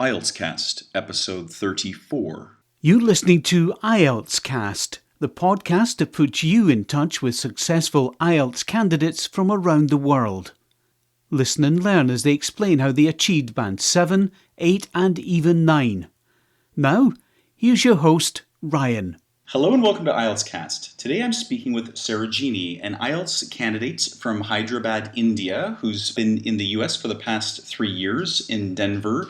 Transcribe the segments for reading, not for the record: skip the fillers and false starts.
IELTS Cast, episode 34. You're listening to IELTS Cast, the podcast that puts you in touch with successful IELTS candidates from around the world. Listen and learn as they explain how they achieved Band 7, 8 and even 9. Now, here's your host, Ryan. Hello and welcome to IELTS Cast. Today I'm speaking with Sarojini, an IELTS candidate from Hyderabad, India, who's been in the US for the past 3 years in Denver.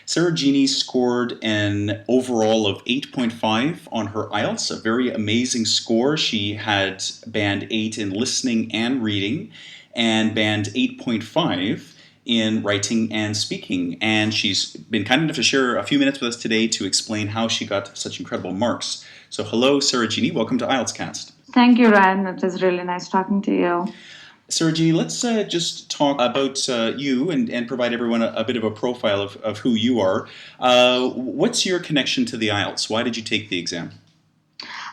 Sarojini scored an overall of 8.5 on her IELTS, a very amazing score. She had Band 8 in listening and reading and Band 8.5 in writing and speaking. And she's been kind enough to share a few minutes with us today to explain how she got such incredible marks. So hello, Sarojini. Welcome to IELTS Cast. Thank you, Ryan. It was really nice talking to you. Sarojini, let's just talk about you and provide everyone a bit of a profile of who you are. What's your connection to the IELTS? Why did you take the exam?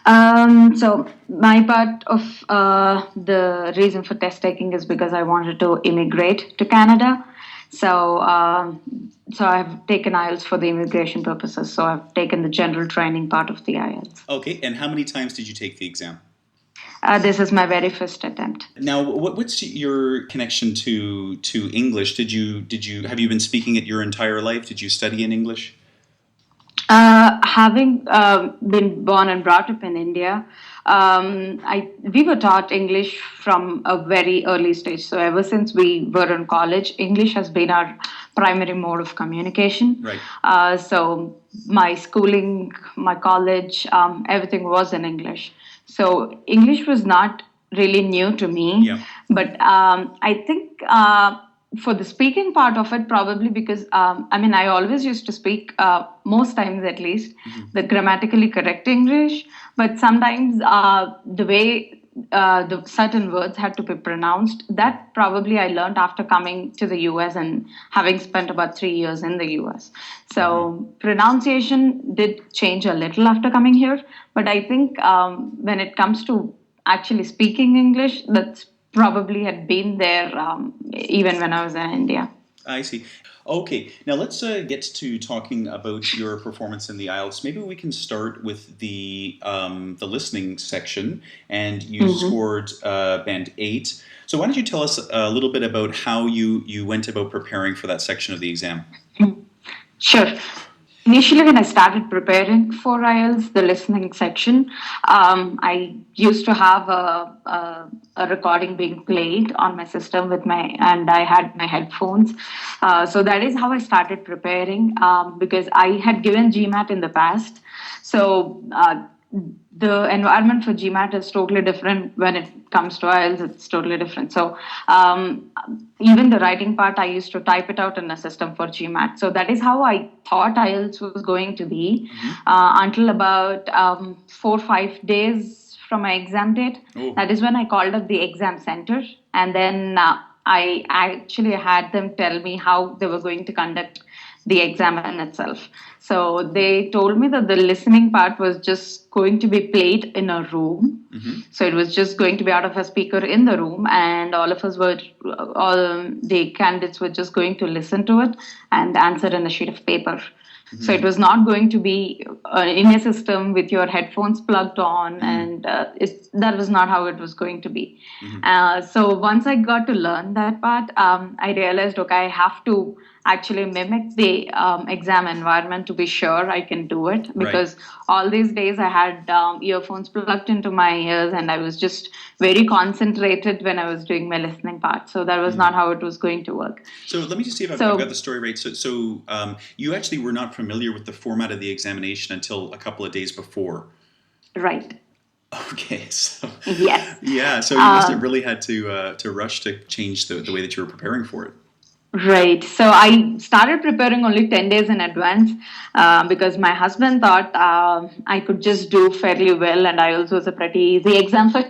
So my part of the reason for test taking is because I wanted to immigrate to Canada. So I've taken IELTS for the immigration purposes. So I've taken the general training part of the IELTS. Okay, and how many times did you take the exam? This is my very first attempt. Now, what's your connection to English? Have you been speaking it your entire life? Did you study in English? Having been born and brought up in India, we were taught English from a very early stage. So ever since we were in college, English has been our primary mode of communication. Right. So my schooling, my college, everything was in English. So English was not really new to me. Yeah. But I think for the speaking part of it, probably because, I always used to speak, most times at least, the grammatically correct English. But sometimes the way the certain words had to be pronounced, that probably I learned after coming to the US and having spent about 3 years in the US. So pronunciation did change a little after coming here. But I think when it comes to actually speaking English, that's probably had been there even when I was in India. I see. Okay, now let's get to talking about your performance in the IELTS. Maybe we can start with the listening section, and you scored Band 8. So why don't you tell us a little bit about how you went about preparing for that section of the exam? Sure. Initially, when I started preparing for IELTS, the listening section, I used to have a recording being played on my system and I had my headphones. So that is how I started preparing because I had given GMAT in the past. So the environment for GMAT is totally different when it comes to IELTS. It's totally different. So even the writing part, I used to type it out in a system for GMAT. So that is how I thought IELTS was going to be until about 4 or 5 days from my exam date. Oh. That is when I called up the exam center. And then I actually had them tell me how they were going to conduct the exam in itself. So they told me that the listening part was just going to be played in a room. So it was just going to be out of a speaker in the room, and all the candidates were just going to listen to it and answer in a sheet of paper. So it was not going to be in a system with your headphones plugged on, and that was not how it was going to be. So once I got to learn that part, I realized, okay, I have to actually mimic the exam environment to be sure I can do it, because all these days I had earphones plugged into my ears and I was just very concentrated when I was doing my listening part. So that was not how it was going to work. So let me just see if I've got the story right. So you actually were not familiar with the format of the examination until a couple of days before. Right. Okay. So Yes. Yeah. So you must have really had to rush to change the way that you were preparing for it. Right. So I started preparing only 10 days in advance because my husband thought I could just do fairly well, and IELTS was a pretty easy exam for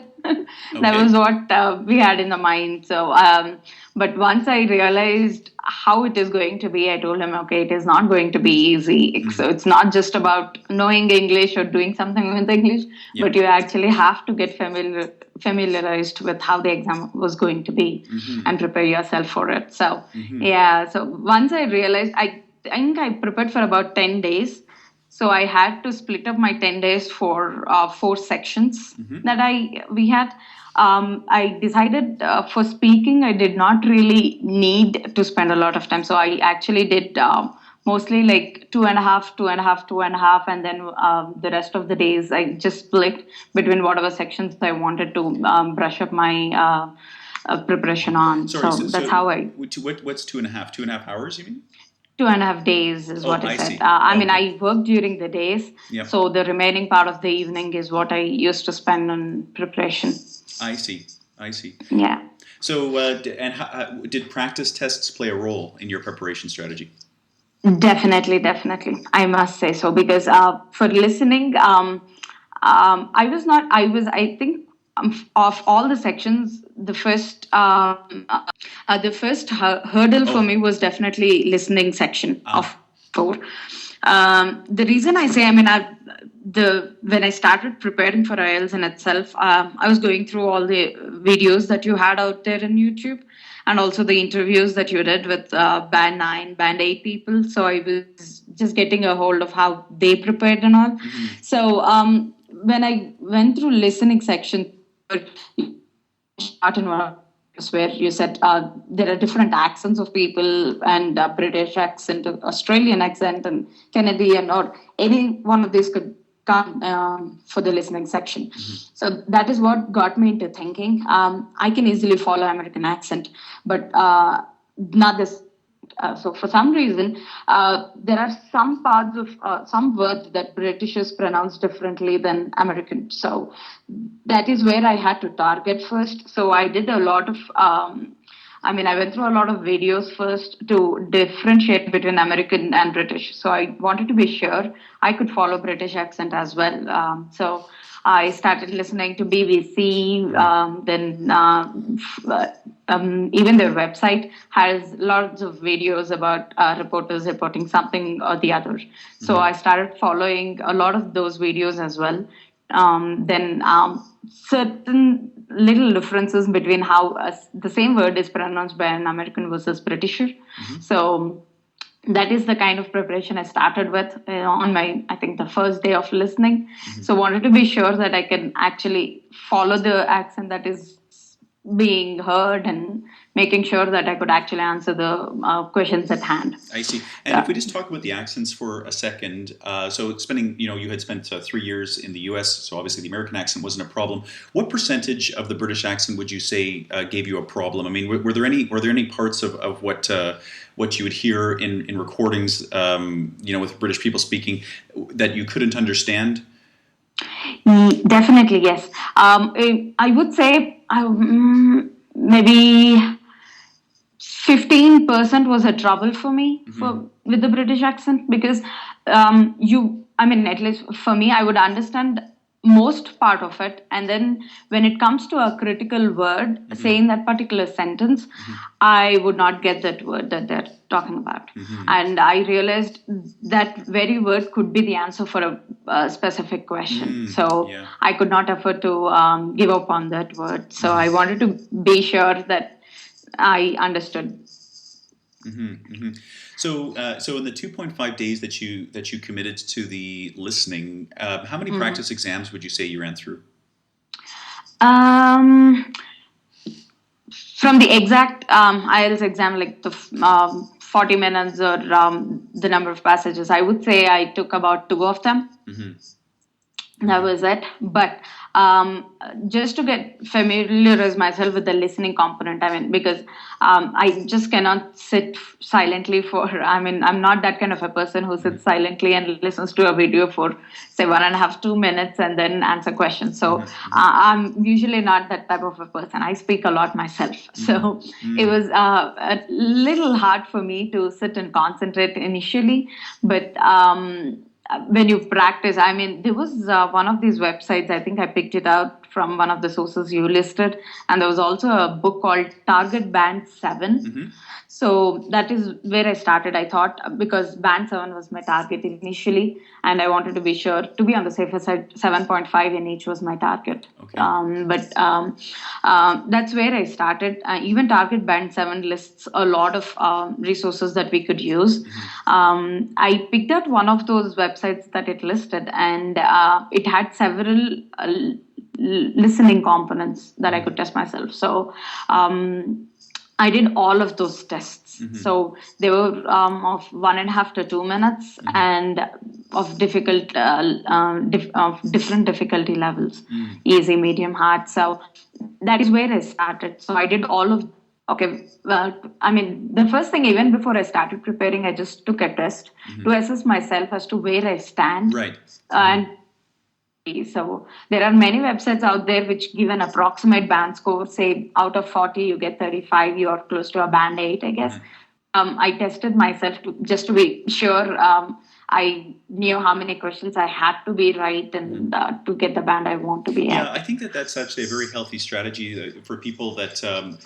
That was what we had in the mind. So, but once I realized how it is going to be, I told him, okay, it is not going to be easy. So it's not just about knowing English or doing something with English, but you actually have to get familiarized with how the exam was going to be and prepare yourself for it. So, so once I realized, think I prepared for about 10 days. So I had to split up my 10 days for 4 sections that we had. I decided for speaking, I did not really need to spend a lot of time. So I actually did mostly like two and a half, two and a half, two and a half, and then the rest of the days I just split between whatever sections I wanted to brush up my preparation on. Sorry, so that's how I. What's 2.5? 2.5 hours, you mean? 2.5 days is what I said. see. I mean, Okay. I work during the days, Yep. so the remaining part of the evening is what I used to spend on preparation. I see. Yeah. So, did practice tests play a role in your preparation strategy? Definitely. I must say so because for listening, I think of all the sections, the first hurdle for me was definitely listening section of 4. The reason I say, I mean, when I started preparing for IELTS in itself, I was going through all the videos that you had out there in YouTube, and also the interviews that you did with Band 9, Band 8 people. So I was just getting a hold of how they prepared and all. So when I went through listening section, in one where you said there are different accents of people, and British accent, Australian accent, and Canadian, or any one of these could come for the listening section. So that is what got me into thinking. I can easily follow American accent, but not this. So for some reason, there are some parts of some words that Britishers pronounce differently than Americans. So that is where I had to target first. So I did a lot of, I went through a lot of videos first to differentiate between American and British. So I wanted to be sure I could follow British accent as well. So I started listening to BBC, even their website has lots of videos about reporters reporting something or the other. So I started following a lot of those videos as well. Certain little differences between how the same word is pronounced by an American versus Britisher. So that is the kind of preparation I started with on my, I think, the first day of listening. So wanted to be sure that I can actually follow the accent that is being heard, and making sure that I could actually answer the questions at hand. I see. And if we just talk about the accents for a second, so spending, you had spent 3 years in the U.S., so obviously the American accent wasn't a problem. What percentage of the British accent would you say gave you a problem? I mean, were there any parts of what you would hear in recordings, with British people speaking that you couldn't understand? Definitely, yes. I would say maybe 15% was a trouble for me with the British accent, because at least for me, I would understand most part of it, and then when it comes to a critical word, saying that particular sentence, I would not get that word that they're talking about. And I realized that very word could be the answer for a specific question. So I could not afford to give up on that word. So I wanted to be sure that I understood. So in the 2.5 days that you committed to the listening, how many practice exams would you say you ran through? From the exact IELTS exam, like the 40 minutes or the number of passages, I would say I took about 2 of them. That was it. But just to get familiarize myself with the listening component, because I just cannot sit silently I'm not that kind of a person who sits silently and listens to a video for, say, 1.5, 2 minutes and then answer questions. So I'm usually not that type of a person. I speak a lot myself. So it was a little hard for me to sit and concentrate initially. But when you practice, there was one of these websites, I think I picked it out from one of the sources you listed. And there was also a book called Target Band 7. So that is where I started. I thought, because band 7 was my target initially, and I wanted to be sure to be on the safer side, 7.5 in each was my target. Okay. That's where I started. Even Target Band 7 lists a lot of resources that we could use. I picked out one of those websites that it listed, and it had several listening components that I could test myself. So I did all of those tests. So they were of 1.5 to 2 minutes and of difficult, of different difficulty levels, easy, medium, hard. So that is where I started. So I did all of. Okay, well, I mean, the first thing, even before I started preparing, I just took a test to assess myself as to where I stand. Right. And so there are many websites out there which give an approximate band score. Say out of 40, you get 35, you are close to a band 8, I guess. I tested myself just to be sure. I knew how many questions I had to be right and to get the band I want to be at. Yeah, I think that's actually a very healthy strategy for people that,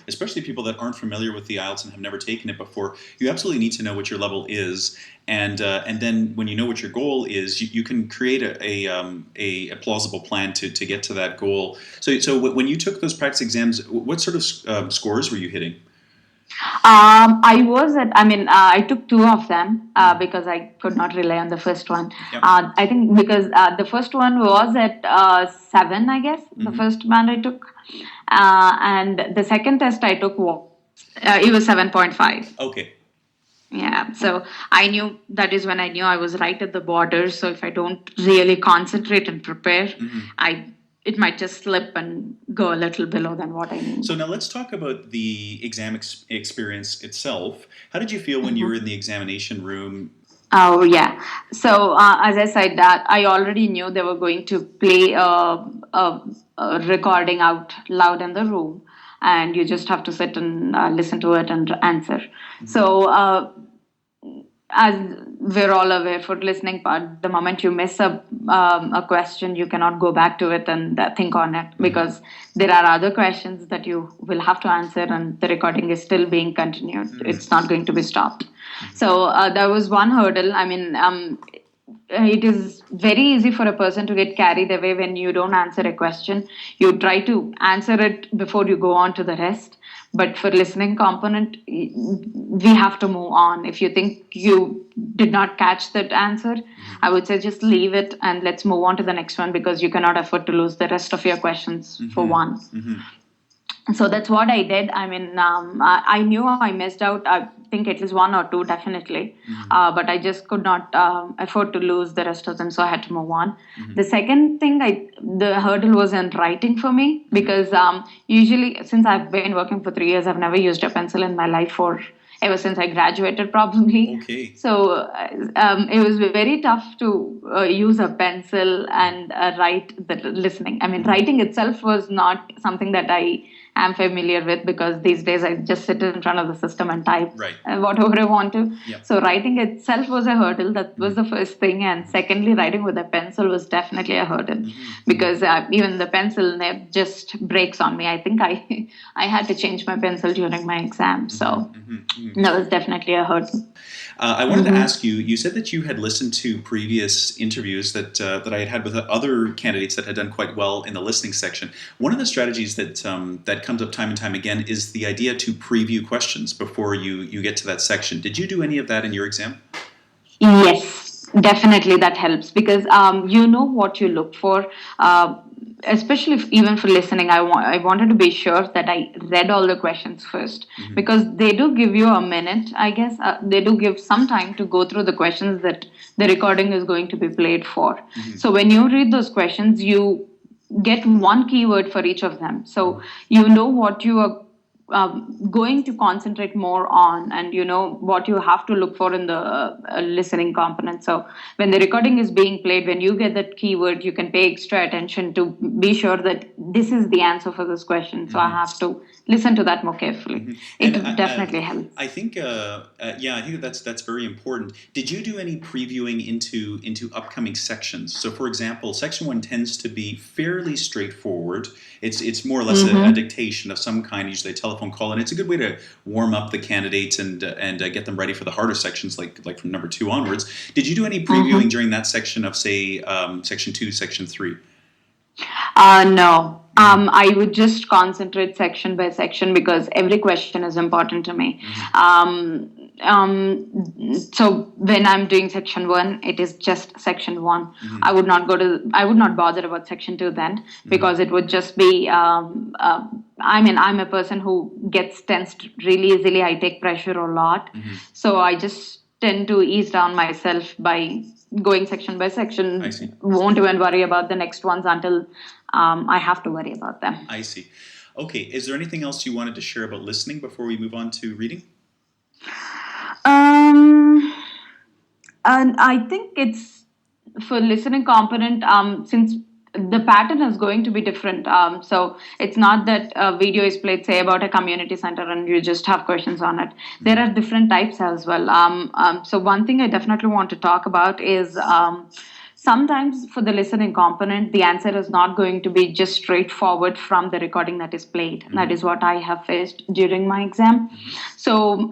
especially people that aren't familiar with the IELTS and have never taken it before. You absolutely need to know what your level is, and then when you know what your goal is, you can create a plausible plan to get to that goal. So when you took those practice exams, what sort of scores were you hitting? I took 2 of them because I could not rely on the first one. Yep. I think because the first one was at 7, I guess, the first band I took. And the second test I took, it was 7.5. Okay. Yeah, so I knew, that is when I knew I was right at the border. So if I don't really concentrate and prepare, it might just slip and go a little below than what I need. So now let's talk about the exam experience itself. How did you feel when you were in the examination room? Oh, yeah. So as I said, that I already knew they were going to play a recording out loud in the room, and you just have to sit and listen to it and answer. So as we're all aware, for listening part, the moment you miss a question, you cannot go back to it and think on it, because there are other questions that you will have to answer, and the recording is still being continued. It's not going to be stopped. So there was one hurdle. I mean, it is very easy for a person to get carried away when you don't answer a question. You try to answer it before you go on to the rest. But for listening component, we have to move on. If you think you did not catch that answer, I would say just leave it and let's move on to the next one, because you cannot afford to lose the rest of your questions for one. So that's what I did. I mean, I knew I missed out. I think at least 1 or 2, definitely. But I just could not afford to lose the rest of them, so I had to move on. The second thing, the hurdle was in writing for me, because usually, since I've been working for 3 years, I've never used a pencil in my life ever since I graduated, probably. Okay. So it was very tough to use a pencil and write the listening. I mean, writing itself was not something that I am familiar with, because these days I just sit in front of the system and type whatever I want to. Yep. So writing itself was a hurdle. That was the first thing. And secondly, writing with a pencil was definitely a hurdle, because even the pencil nib just breaks on me. I think I had to change my pencil during my exam. So that was definitely a hurdle. I wanted to ask you, you said that you had listened to previous interviews that I had with other candidates that had done quite well in the listening section. One of the strategies that comes up time and time again is the idea to preview questions before you get to that section. Did you do any of that in your exam? Yes, definitely that helps, because you know what you look for. Especially even for listening, I wanted to be sure that I read all the questions first, because they do give you a minute, I guess. They do give some time to go through the questions that the recording is going to be played for. So when you read those questions, you get one keyword for each of them. So you know what you are going to concentrate more on, and what you have to look for in the listening component. So when the recording is being played, when you get that keyword, you can pay extra attention to be sure that this is the answer for this question. So I have to listen to that more carefully. It And definitely helps. I think, I think that's very important. Did you do any previewing into upcoming sections? So, for example, section 1 tends to be fairly straightforward. It's more or less a dictation of some kind, usually a telephone call, and it's a good way to warm up the candidates and get them ready for the harder sections, like from number 2 onwards. Did you do any previewing during that section of, say, section 2, section 3? No. I would just concentrate section by section because every question is important to me. So when I'm doing section 1, it is just section 1. I would not bother about section 2 then, because it would just be, I'm a person who gets tensed really easily. I take pressure a lot. So I just tend to ease down myself by going section by section. I see. Won't even worry about the next ones until I have to worry about them. I see. Okay, is there anything else you wanted to share about listening before we move on to reading? And I think it's for listening component, since the pattern is going to be different. So it's not that a video is played, say, about a community center and you just have questions on it. There are different types as well. So one thing I definitely want to talk about is sometimes for the listening component, the answer is not going to be just straightforward from the recording that is played. That is what I have faced during my exam. So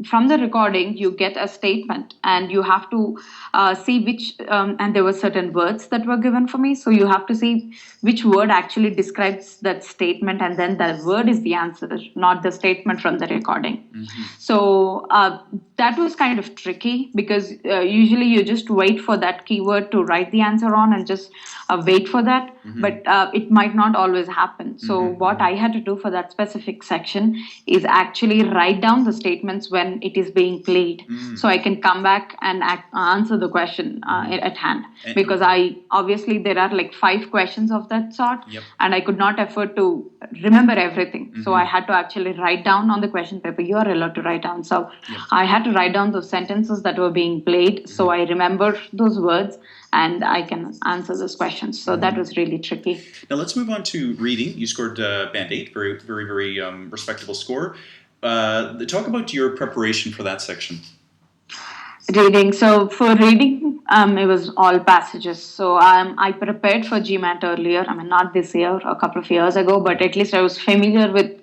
from the recording, you get a statement and you have to see which, and there were certain words that were given for me. So you have to see which word actually describes that statement, and then that word is the answer, not the statement from the recording. So that was kind of tricky because usually you just wait for that keyword to write the answer on and just wait for that. But it might not always happen. So what I had to do for that specific section is actually write down the statements when it is being played, so I can come back and answer the question at hand. Because obviously there are like 5 questions of that sort, and I could not afford to remember everything. So I had to actually write down on the question paper. You are allowed to write down. So I had to write down those sentences that were being played, so I remember those words and I can answer those questions. So that was really tricky. Now let's move on to reading. You scored band 8, very, very, very respectable score. Talk about your preparation for that section. Reading. So for reading, it was all passages. So I prepared for GMAT earlier. I mean, not this year, a couple of years ago, but at least I was familiar with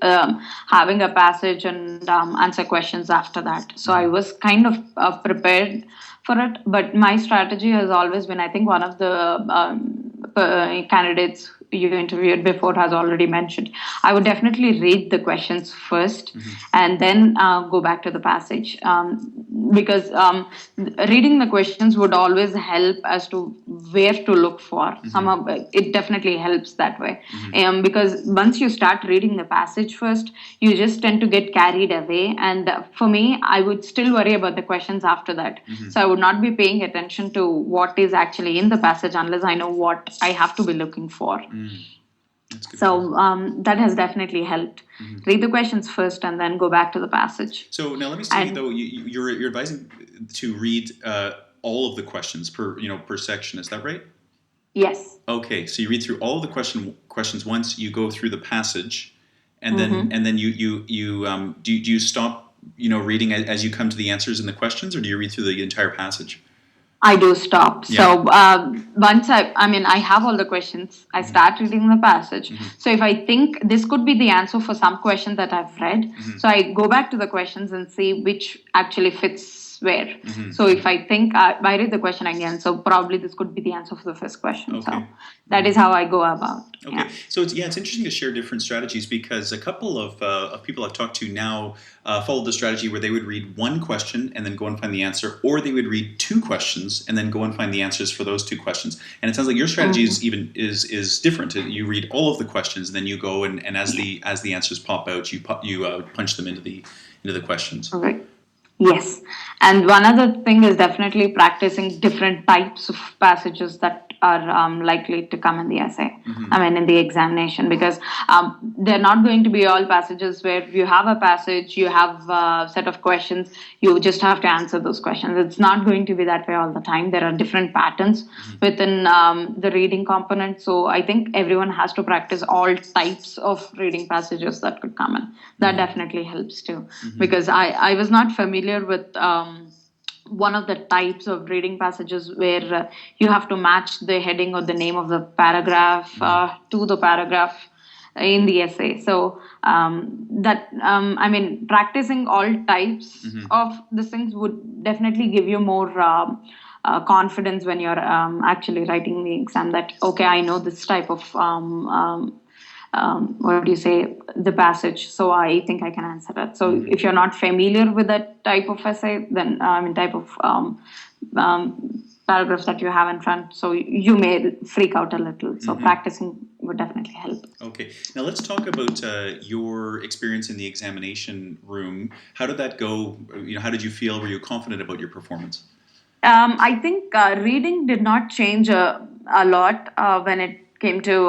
having a passage and answer questions after that. So I was kind of prepared for it. But my strategy has always been, I think one of the candidates you interviewed before has already mentioned, I would definitely read the questions first and then go back to the passage, because reading the questions would always help as to where to look for. It definitely helps that way, because once you start reading the passage first, you just tend to get carried away, and for me, I would still worry about the questions after that. So I would not be paying attention to what is actually in the passage unless I know what I have to be looking for. So that has definitely helped. Read the questions first and then go back to the passage. So now let me see, though, you're advising to read all of the questions per section. Is that right? Yes. Okay, so you read through all of the questions once. You go through the passage, and then do you stop reading as you come to the answers in the questions, or do you read through the entire passage? I do stop. Yeah. So once I have all the questions, I start reading the passage. So if I think this could be the answer for some question that I've read, so I go back to the questions and see which actually fits where. So if I think I read the question again, so probably this could be the answer for the first question. Okay. So that is how I go about. Okay, Yeah. so it's interesting to share different strategies, because a couple of people I've talked to now followed the strategy where they would read one question and then go and find the answer, or they would read 2 questions and then go and find the answers for those 2 questions. And it sounds like your strategy is different. You read all of the questions, and then you go and as the answers pop out, you punch them into the questions. All right. Yes. And one other thing is definitely practicing different types of passages that are likely to come in the essay. I mean, in the examination, because they're not going to be all passages where you have a passage, you have a set of questions, you just have to answer those questions. It's not going to be that way all the time. There are different patterns within the reading component. So I think everyone has to practice all types of reading passages that could come in. That definitely helps too, because I was not familiar with one of the types of reading passages where you have to match the heading or the name of the paragraph to the paragraph in the essay. So I mean, practicing all types of these things would definitely give you more confidence when you're actually writing the exam, that okay, I know this type of what do you say, the passage, so I think I can answer it. So if you're not familiar with that type of essay, then type of paragraphs that you have in front, so you may freak out a little. So practicing would definitely help. Okay, now let's talk about your experience in the examination room. How did that go? How did you feel? Were you confident about your performance? I think reading did not change a lot when it came to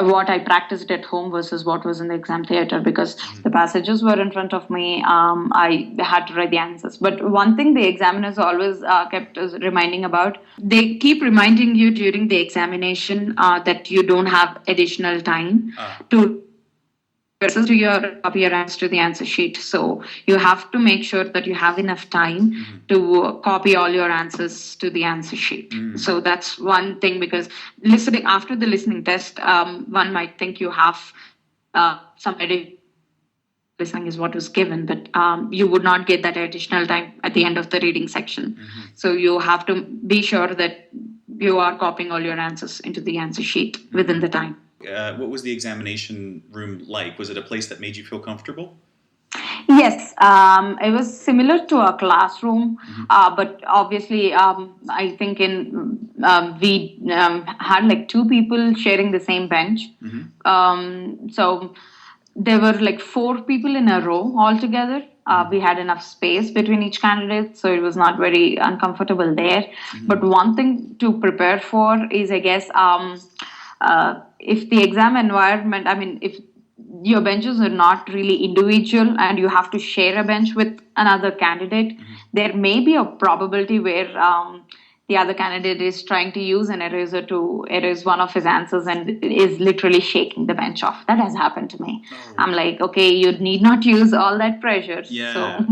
what I practiced at home versus what was in the exam theater, because the passages were in front of me. I had to write the answers. But one thing the examiners always kept us reminding about, they keep reminding you during the examination that you don't have additional time to to your copy your answer to the answer sheet. So you have to make sure that you have enough time to copy all your answers to the answer sheet. So that's one thing, because listening after the listening test, one might think you have some additional listening is what was given, but you would not get that additional time at the end of the reading section. So you have to be sure that you are copying all your answers into the answer sheet within the time. What was the examination room like? Was it a place that made you feel comfortable? Yes, it was similar to a classroom, but obviously, I think we had like two people sharing the same bench. So there were like four people in a row altogether. We had enough space between each candidate, so it was not very uncomfortable there. But one thing to prepare for is, I guess, if the exam environment, if your benches are not really individual and you have to share a bench with another candidate, there may be a probability where the other candidate is trying to use an eraser to erase one of his answers and is literally shaking the bench off. That has happened to me. I'm like, okay, you need not use all that pressure. So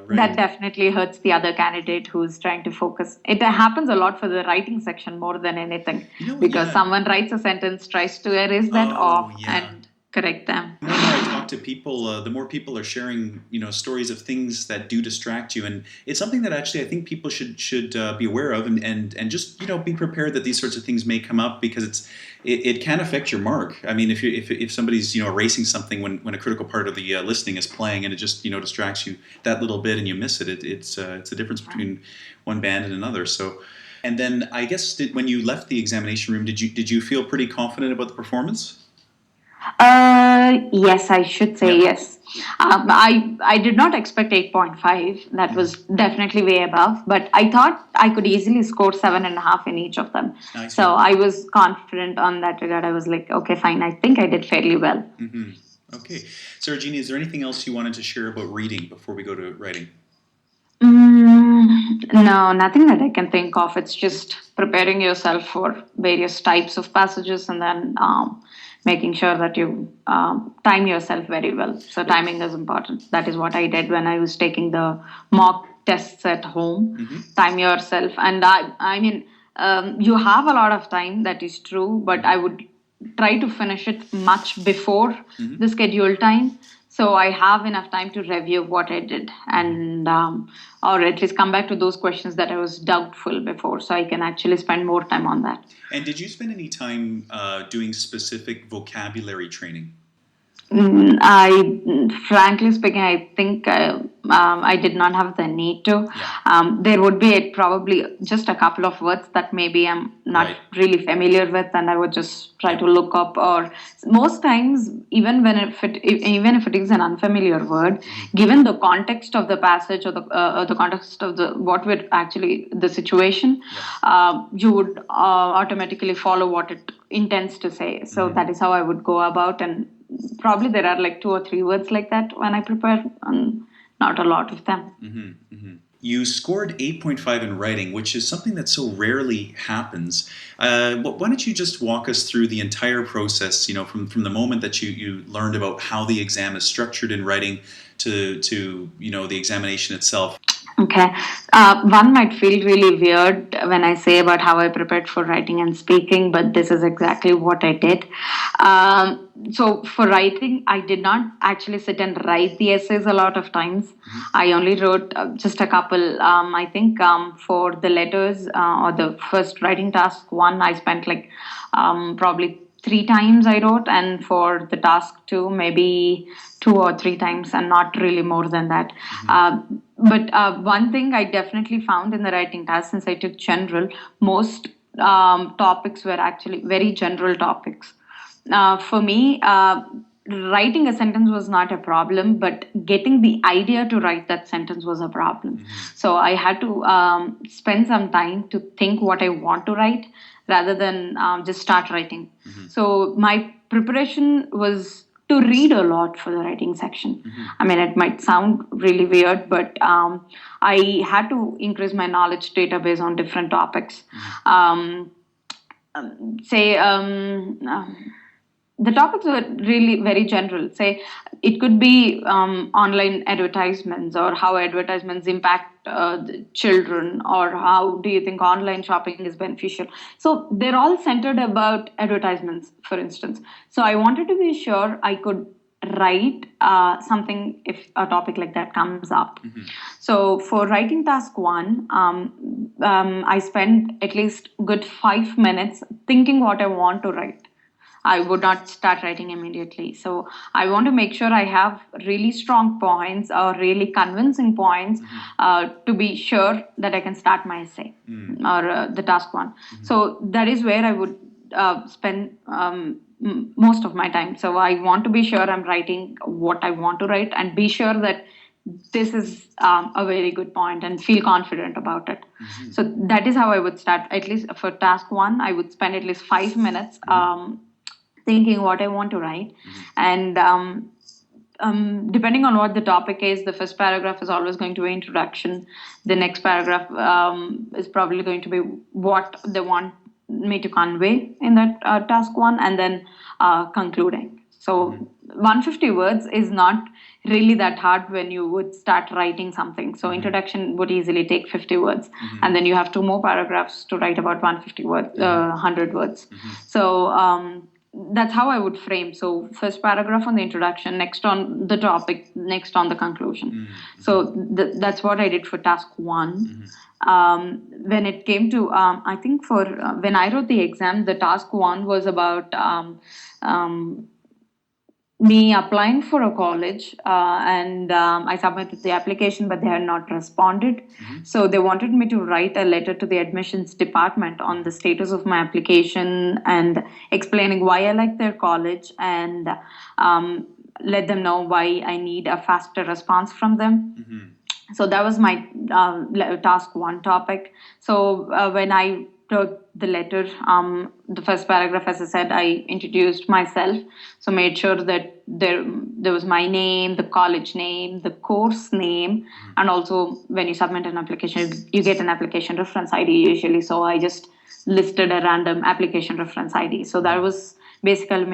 that definitely hurts the other candidate who's trying to focus. It happens a lot for the writing section more than anything, because someone writes a sentence, tries to erase that off and correct them. The more I talk to people, the more people are sharing, stories of things that do distract you, and it's something that actually I think people should be aware of, and just be prepared that these sorts of things may come up, because it can affect your mark. I mean, if somebody's erasing something when a critical part of the listening is playing, and it just distracts you that little bit and you miss it, it's a difference between one band and another. So, and then I guess when you left the examination room, did you feel pretty confident about the performance? Yes, I should say yes. I did not expect 8.5. That was definitely way above, but I thought I could easily score 7.5 in each of them. So I was confident on that regard. I was like, okay, fine. I think I did fairly well. Okay. Sarojini, is there anything else you wanted to share about reading before we go to writing? No, nothing that I can think of. It's just preparing yourself for various types of passages, and then making sure that you time yourself very well. So timing is important. That is what I did when I was taking the mock tests at home. Time yourself. And you have a lot of time, that is true, but I would try to finish it much before the scheduled time. So I have enough time to review what I did, and or at least come back to those questions that I was doubtful before, so I can actually spend more time on that. And did you spend any time doing specific vocabulary training? Frankly speaking, I think I did not have the need to. There would be probably just a couple of words that maybe I'm not really familiar with, and I would just try to look up. Or most times, even if it is an unfamiliar word, given the context of the passage or the context of the situation, you would automatically follow what it intends to say. So that is how I would go about, and probably there are like 2 or 3 words like that when I prepare, not a lot of them. You scored 8.5 in writing, which is something that so rarely happens. Why don't you just walk us through the entire process, from the moment that you learned about how the exam is structured in writing to the examination itself? Okay. One might feel really weird when I say about how I prepared for writing and speaking, but this is exactly what I did. So for writing, I did not actually sit and write the essays a lot of times. I only wrote just a couple. I think for the letters or the first writing task one, I spent like probably 3 times I wrote, and for the task 2, maybe 2 or 3 times, and not really more than that. But one thing I definitely found in the writing task, since I took general, most topics were actually very general topics. For me, writing a sentence was not a problem, but getting the idea to write that sentence was a problem. So I had to spend some time to think what I want to write rather than just start writing. So my preparation was to read a lot for the writing section. I mean, it might sound really weird, but I had to increase my knowledge database on different topics. Say, the topics were really very general. Say, it could be online advertisements, or how advertisements impact the children, or how do you think online shopping is beneficial. So they're all centered about advertisements, for instance. So I wanted to be sure I could write something if a topic like that comes up. So for writing task 1, I spent at least good 5 minutes thinking what I want to write. I would not start writing immediately. So I want to make sure I have really strong points or really convincing points to be sure that I can start my essay or the task 1. So that is where I would spend most of my time. So I want to be sure I'm writing what I want to write, and be sure that this is a very good point, and feel confident about it. So that is how I would start. At least for task 1, I would spend at least 5 minutes thinking what I want to write. And depending on what the topic is, the first paragraph is always going to be introduction. The next paragraph is probably going to be what they want me to convey in that task 1, and then concluding. So 150 words is not really that hard when you would start writing something. So introduction would easily take 50 words, and then you have 2 more paragraphs to write about 150 words, 100 words. So that's how I would frame. So first paragraph on the introduction, next on the topic, next on the conclusion. So that's what I did for task 1. When it came to, I think for when I wrote the exam, the task 1 was about me applying for a college, and I submitted the application, but they had not responded. So they wanted me to write a letter to the admissions department on the status of my application, and explaining why I like their college, and let them know why I need a faster response from them. So that was my task 1 topic. So when I wrote the letter, the first paragraph, as I said, I introduced myself. So made sure that there was my name, the college name, the course name, and also when you submit an application, you get an application reference ID usually. So I just listed a random application reference ID. So that was basically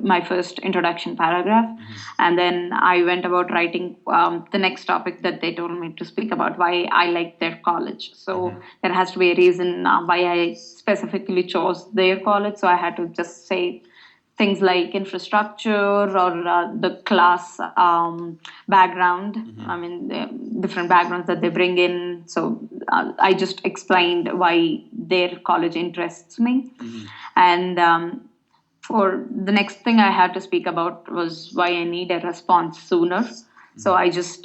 my first introduction paragraph. And then I went about writing the next topic that they told me to speak about, why I like their college. So there has to be a reason why I specifically chose their college. So I had to just say things like infrastructure, or the class background. I mean, the different backgrounds that they bring in. So I just explained why their college interests me. And for the next thing I had to speak about was why I need a response sooner. So I just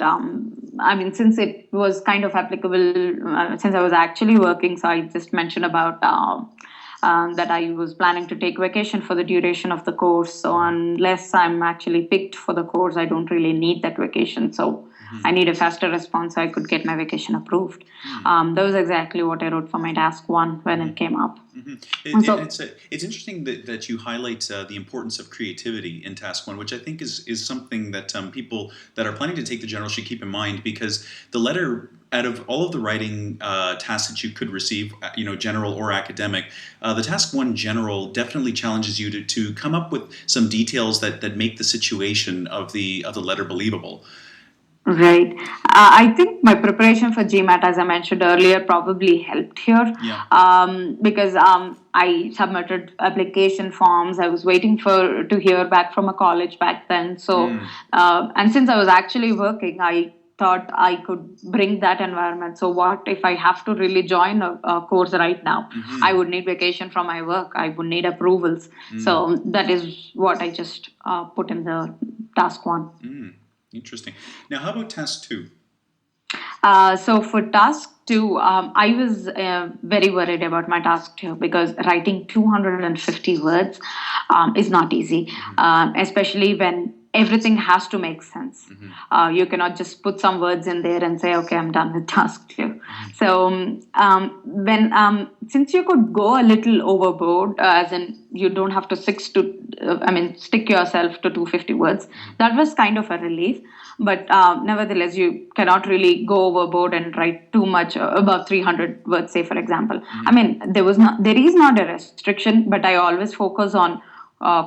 since it was kind of applicable, since I was actually working, so I just mentioned about that I was planning to take vacation for the duration of the course. So unless I'm actually picked for the course, I don't really need that vacation. So I need a faster response so I could get my vacation approved. That was exactly what I wrote for my task one when it came up. It's interesting that you highlight the importance of creativity in task one, which I think is something that people that are planning to take the general should keep in mind, because the letter, out of all of the writing tasks that you could receive, general or academic, the task one general definitely challenges you to come up with some details that make the situation of the letter believable. Right. I think my preparation for GMAT, as I mentioned earlier, probably helped here. Because I submitted application forms. I was waiting to hear back from a college back then. So, and since I was actually working, I thought I could bring that environment. So what if I have to really join a course right now? I would need vacation from my work. I would need approvals. So that is what I just put in the task one. Interesting. Now, how about task two? So for task two, I was very worried about my task two because writing 250 words is not easy, especially when everything has to make sense. You cannot just put some words in there and say, okay, I'm done with task two. So since you could go a little overboard, as in you don't have to stick yourself to 250 words, that was kind of a relief. But nevertheless, you cannot really go overboard and write too much, above 300 words, say, for example. There is not a restriction, but I always focus on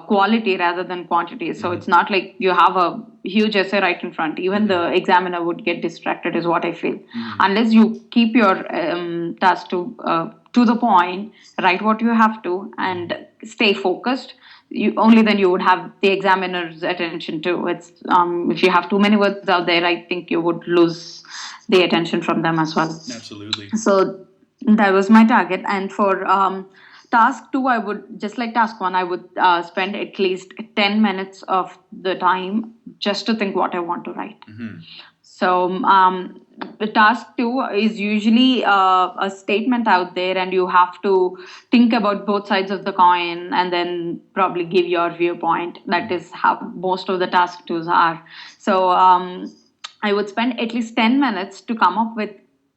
quality rather than quantity. So it's not like you have a huge essay right in front. Even the examiner would get distracted, is what I feel. Unless you keep your task to the point, write what you have to, and stay focused. Only then you would have the examiner's attention too. It's if you have too many words out there, I think you would lose the attention from them as well. Absolutely. So that was my target. And for task two, I would, just like task one, I would spend at least 10 minutes of the time just to think what I want to write. So the task two is usually a statement out there, and you have to think about both sides of the coin and then probably give your viewpoint. That is how most of the task twos are. So I would spend at least 10 minutes to come up with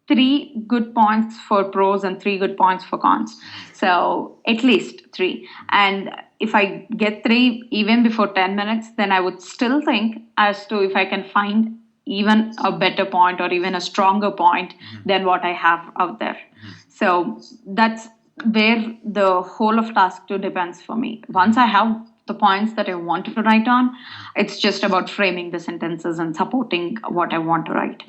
3 good points for pros and 3 good points for cons. So at least 3. And if I get 3 even before 10 minutes, then I would still think as to if I can find even a better point or even a stronger point than what I have out there. So that's where the whole of task 2 depends for me. Once I have the points that I wanted to write on, it's just about framing the sentences and supporting what I want to write.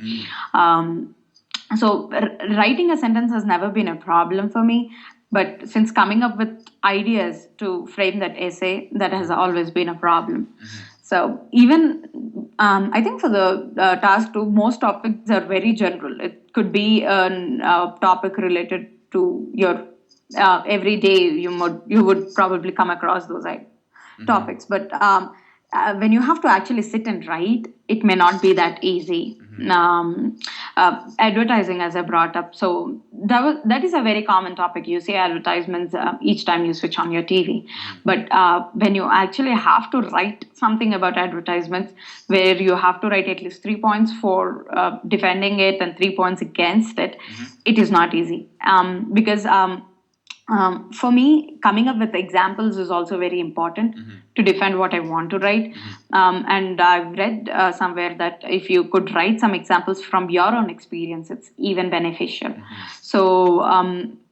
So writing a sentence has never been a problem for me, but since coming up with ideas to frame that essay, that has always been a problem. So even I think for the task 2, most topics are very general. It could be a topic related to your every day. You would probably come across those topics, but when you have to actually sit and write, it may not be that easy. Advertising, as I brought up, so that is a very common topic. You see advertisements each time you switch on your TV, but when you actually have to write something about advertisements, where you have to write at least 3 points for defending it and 3 points against it, it is not easy, because for me, coming up with examples is also very important to defend what I want to write. And I've read somewhere that if you could write some examples from your own experience, it's even beneficial. So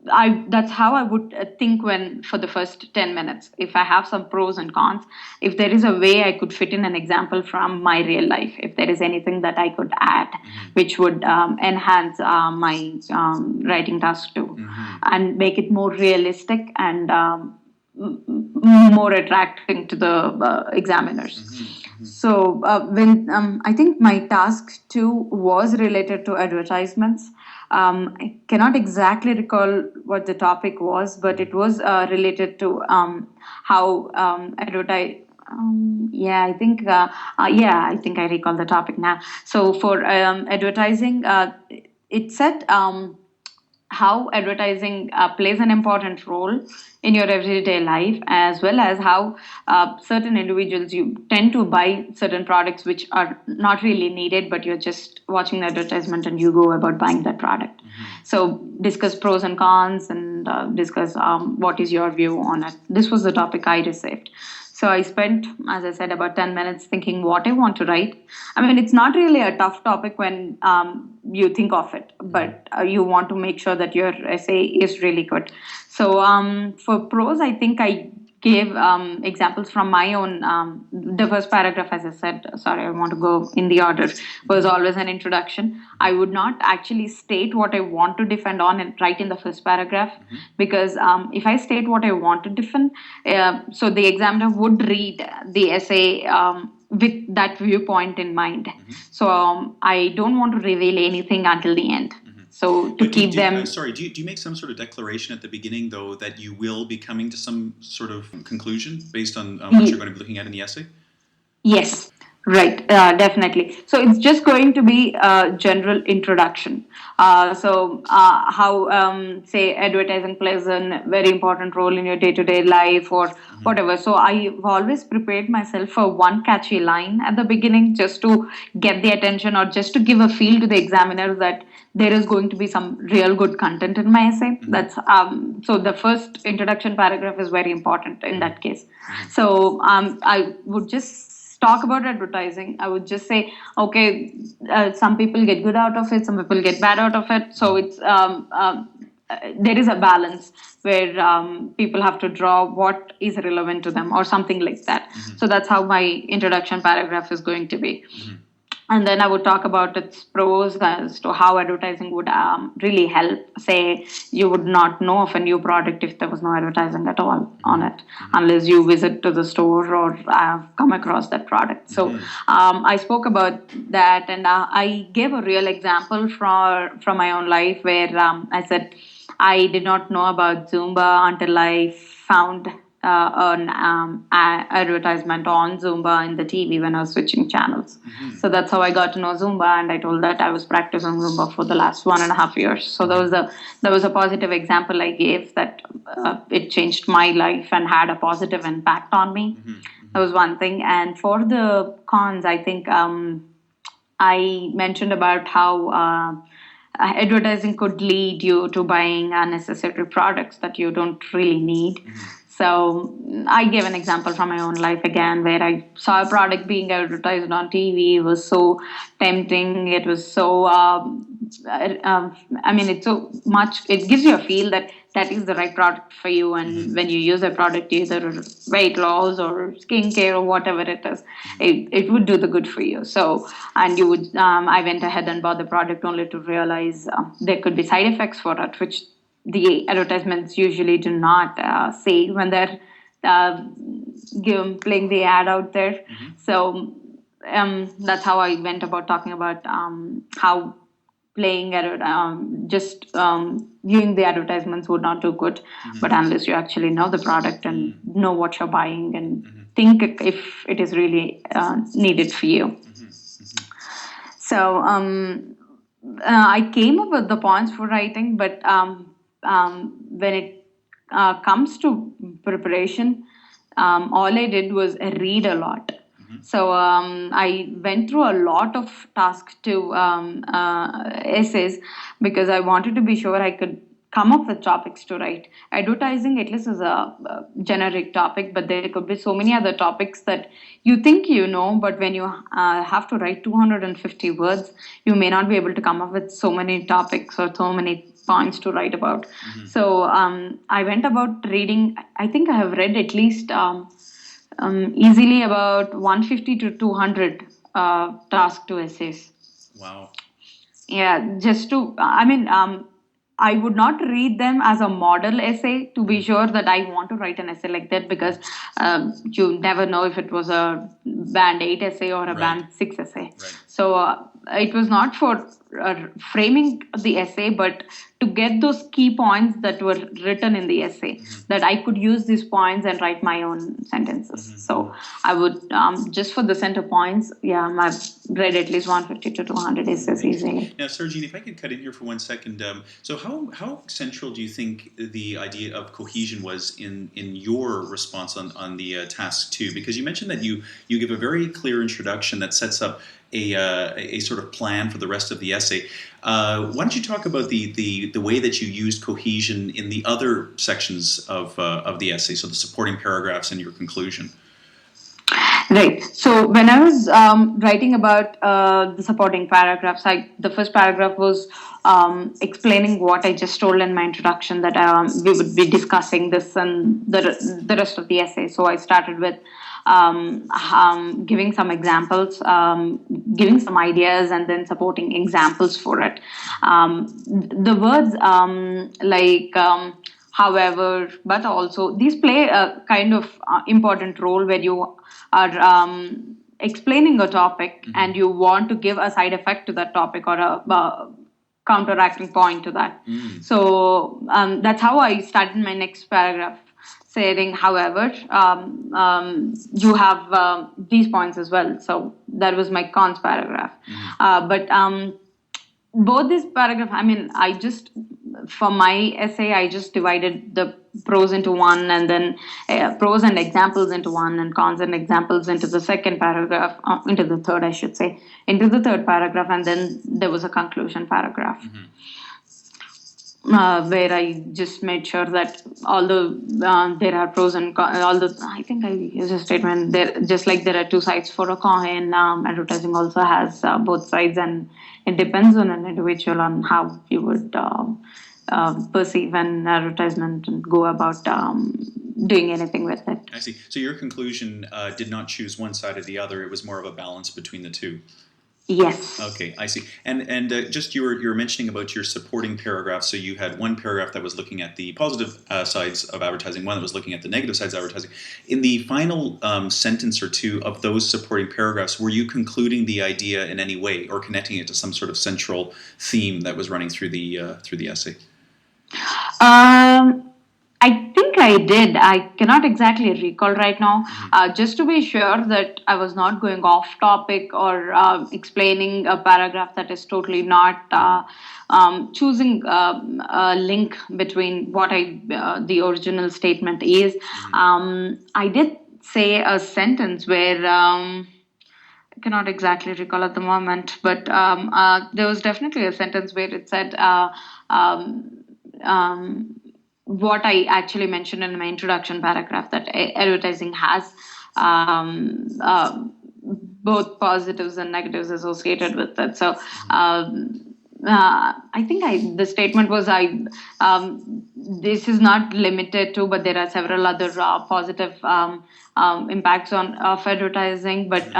that's how I would think for the first 10 minutes. If I have some pros and cons, if there is a way I could fit in an example from my real life, if there is anything that I could add, which would enhance my writing task too, and make it more realistic and more attracting to the examiners. So when I think my task 2 was related to advertisements. I cannot exactly recall what the topic was, but it was related to how I think I recall the topic now. So for advertising, it said how advertising plays an important role in your everyday life, as well as how certain individuals, you tend to buy certain products which are not really needed, but you're just watching the advertisement and you go about buying that product. So discuss pros and cons, and discuss what is your view on it. This was the topic I received. So I spent, as I said, about 10 minutes thinking what I want to write. I mean, it's not really a tough topic when you think of it, but you want to make sure that your essay is really good. So for prose, I think I gave examples from my own. The first paragraph, as I said, sorry, I want to go in the order, was always an introduction. I would not actually state what I want to defend on and write in the first paragraph, because if I state what I want to defend, so the examiner would read the essay with that viewpoint in mind. So I don't want to reveal anything until the end. So to keep them. Do you make some sort of declaration at the beginning, though, that you will be coming to some sort of conclusion based on what you're going to be looking at in the essay? Yes, right, definitely. So it's just going to be a general introduction. How, say, advertising plays a very important role in your day-to-day life or whatever. So I've always prepared myself for one catchy line at the beginning, just to get the attention, or just to give a feel to the examiner that there is going to be some real good content in my essay. That's so the first introduction paragraph is very important in that case. So I would just talk about advertising. I would just say, okay, some people get good out of it, some people get bad out of it. So it's there is a balance where people have to draw what is relevant to them or something like that. So that's how my introduction paragraph is going to be. And then I would talk about its pros as to how advertising would really help. Say, you would not know of a new product if there was no advertising at all on it, unless you visit to the store or come across that product. So I spoke about that, and I gave a real example from my own life where I said I did not know about Zumba until I found an advertisement on Zumba in the TV when I was switching channels. So that's how I got to know Zumba, and I told that I was practicing Zumba for the last 1.5 years. So that was a positive example I gave, that it changed my life and had a positive impact on me. That was one thing. And for the cons, I think I mentioned about how advertising could lead you to buying unnecessary products that you don't really need. So I gave an example from my own life again, where I saw a product being advertised on TV. It was so tempting. It was so, it's so much, it gives you a feel that that is the right product for you. And when you use a product, either weight loss or skincare or whatever it is, it would do the good for you. So, and you would, I went ahead and bought the product only to realize there could be side effects for it, which the advertisements usually do not say when they're playing the ad out there. So that's how I went about talking about how playing viewing the advertisements would not do good, but unless you actually know the product and know what you're buying and think if it is really needed for you. So I came up with the points for writing, but when it comes to preparation, all I did was read a lot. So I went through a lot of tasks to essays, because I wanted to be sure I could come up with topics to write. Advertising, at least, is a generic topic, but there could be so many other topics that you think you know, but when you have to write 250 words, you may not be able to come up with so many topics or so many points to write about. So I went about reading. I think I have read at least easily about 150 to 200 task to essays. Wow. Yeah, just to, I would not read them as a model essay to be sure that I want to write an essay like that, because you never know if it was a band 8 essay or a band 6 essay. So it was not for framing the essay, but to get those key points that were written in the essay, that I could use these points and write my own sentences. So I would, just for the center points, I've read at least 150 to 200 essays easily. Now, Sarojini, if I could cut in here for 1 second. So how central do you think the idea of cohesion was in your response on the task 2? Because you mentioned that you give a very clear introduction that sets up a sort of plan for the rest of the essay. Why don't you talk about the way that you used cohesion in the other sections of the essay, so the supporting paragraphs and your conclusion? Right. So when I was writing about the supporting paragraphs, the first paragraph was explaining what I just told in my introduction, that we would be discussing this and the rest of the essay. So I started with giving some examples, giving some ideas, and then supporting examples for it. The words however, but also, these play a kind of important role where you are explaining a topic and you want to give a side effect to that topic or a counteracting point to that. So that's how I started my next paragraph, saying, however, you have these points as well. So that was my cons paragraph. But both these paragraphs, for my essay, I just divided the pros into one, and then pros and examples into one, and cons and examples into the second paragraph, into the third, I should say, into the third paragraph, and then there was a conclusion paragraph. Where I just made sure that although there are pros and cons, I think I used a statement there, just like there are two sides for a coin, advertising also has both sides, and it depends on an individual on how you would perceive an advertisement and go about doing anything with it. I see. So your conclusion did not choose one side or the other. It was more of a balance between the two. Yes. Okay, I see. And just you were mentioning about your supporting paragraph. So you had one paragraph that was looking at the positive sides of advertising, one that was looking at the negative sides of advertising. In the final sentence or two of those supporting paragraphs, were you concluding the idea in any way or connecting it to some sort of central theme that was running through the essay? I think I did. I cannot exactly recall right now. Just to be sure that I was not going off topic or explaining a paragraph that is totally not choosing a link between what the original statement is. I did say a sentence where I cannot exactly recall at the moment, but there was definitely a sentence where it said what I actually mentioned in my introduction paragraph, that advertising has both positives and negatives associated with it. So I think the statement was this is not limited to, but there are several other positive impacts of advertising. But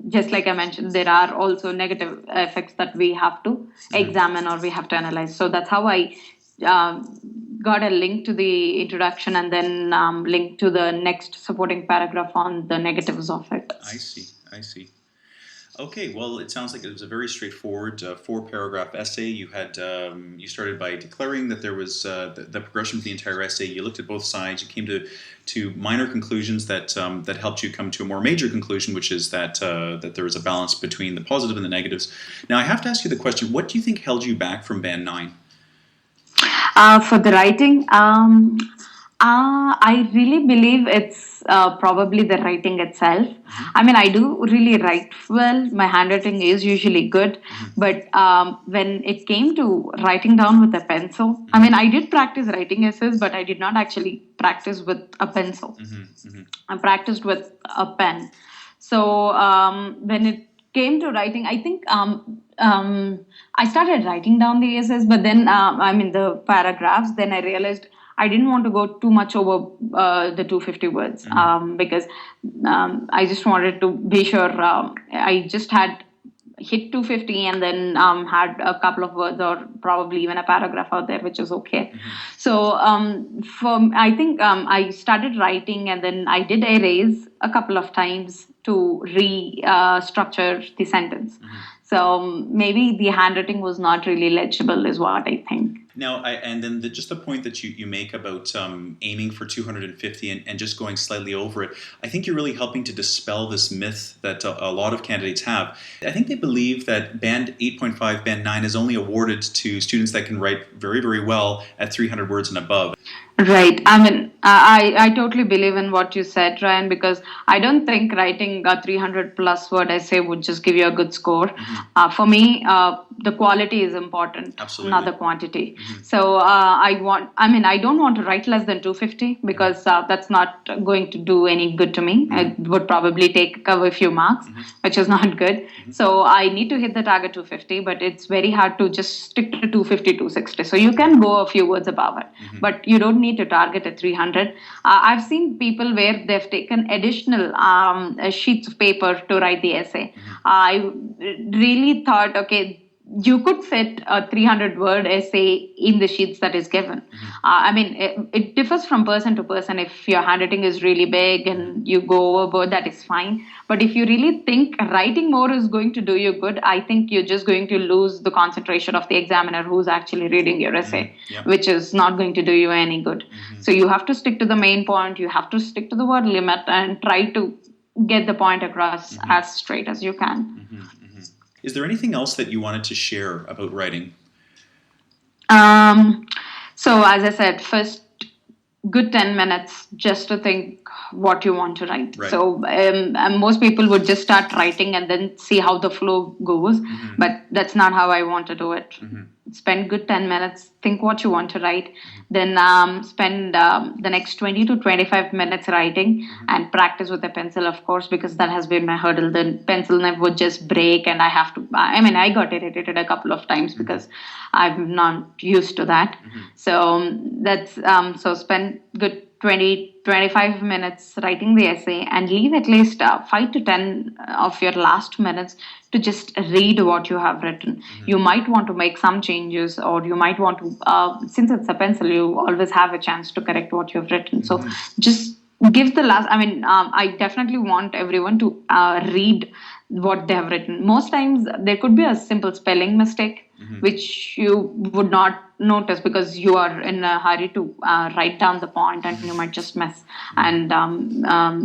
just like I mentioned, there are also negative effects that we have to examine or we have to analyze. So that's how I got a link to the introduction and then link to the next supporting paragraph on the negatives of it. I see. Okay, well, it sounds like it was a very straightforward 4-paragraph essay. You had you started by declaring that there was the progression of the entire essay. You looked at both sides. You came to minor conclusions that helped you come to a more major conclusion, which is that there was a balance between the positive and the negatives. Now, I have to ask you the question: what do you think held you back from Band 9? For the writing, I really believe it's probably the writing itself. I do really write well. My handwriting is usually good. But when it came to writing down with a pencil, I did practice writing essays, but I did not actually practice with a pencil. I practiced with a pen. So when it came to writing, I think I started writing down the essays, but then the paragraphs. Then I realized I didn't want to go too much over the 250 words because I just wanted to be sure I just had hit 250 and then had a couple of words or probably even a paragraph out there, which is okay. So I think I started writing and then I did erase a couple of times to restructure the sentence. So maybe the handwriting was not really legible, is what I think. Now, and then just the point that you make about aiming for 250 and just going slightly over it, I think you're really helping to dispel this myth that a lot of candidates have. I think they believe that Band 8.5, Band 9 is only awarded to students that can write very, very well at 300 words and above. Right. I mean, I totally believe in what you said, Ryan, because I don't think writing a 300 plus word essay would just give you a good score. For me, the quality is important, Absolutely. not the quantity. So I don't want to write less than 250 because that's not going to do any good to me. It would probably take away a few marks, which is not good. So I need to hit the target 250, but it's very hard to just stick to 250, 260. So you can go a few words above it, but you don't need to target at 300. I've seen people where they've taken additional sheets of paper to write the essay. I really thought, okay, you could fit a 300 word essay in the sheets that is given. It differs from person to person. If your handwriting is really big and you go overboard, that is fine. But if you really think writing more is going to do you good, I think you're just going to lose the concentration of the examiner who's actually reading your essay, which is not going to do you any good. So you have to stick to the main point. You have to stick to the word limit and try to get the point across as straight as you can. Is there anything else that you wanted to share about writing? So as I said, first, good 10 minutes just to think what you want to write. Right. So most people would just start writing and then see how the flow goes. But that's not how I want to do it. Spend good 10 minutes, think what you want to write, then spend the next 20 to 25 minutes writing and practice with a pencil, of course, because that has been my hurdle. The pencil nib would just break and I got irritated a couple of times because I'm not used to that. So that's so spend good 20-25 minutes writing the essay and leave at least 5 to 10 of your last minutes to just read what you have written. You might want to make some changes, or you might want to, since it's a pencil, you always have a chance to correct what you've written. So just give the last, I definitely want everyone to read what they have written. Most times there could be a simple spelling mistake, which you would not notice because you are in a hurry to write down the point and you might just miss. And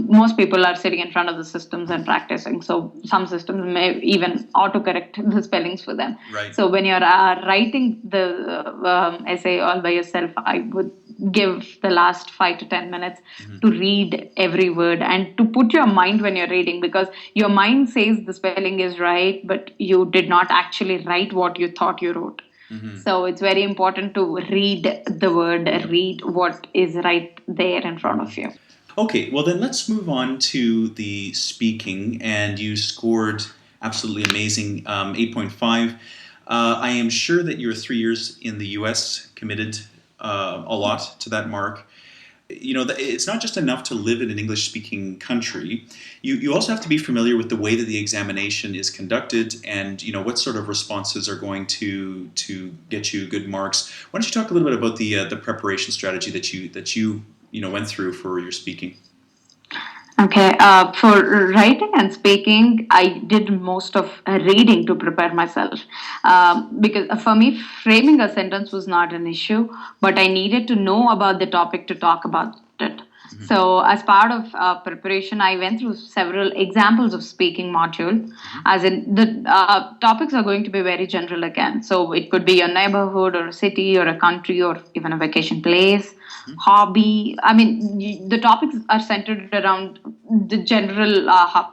most people are sitting in front of the systems and practicing. So some systems may even autocorrect the spellings for them. Right. So when you're writing the essay all by yourself, I would give the last 5 to 10 minutes to read every word and to put your mind when you're reading, because your mind says the spelling is right, but you did not actually write what you thought you wrote. So it's very important to read the word, read what is right there in front of you. Okay, well then let's move on to the speaking, and you scored absolutely amazing, 8.5. I am sure that your 3 years in the US committed a lot to that mark. You know, it's not just enough to live in an English-speaking country. You also have to be familiar with the way that the examination is conducted, and you know what sort of responses are going to get you good marks. Why don't you talk a little bit about the preparation strategy that you went through for your speaking? Okay, for writing and speaking, I did most of reading to prepare myself, because for me, framing a sentence was not an issue, but I needed to know about the topic to talk about it. So as part of preparation, I went through several examples of speaking module, as in the topics are going to be very general again. So it could be your neighborhood or a city or a country or even a vacation place, hobby. The topics are centered around the general hub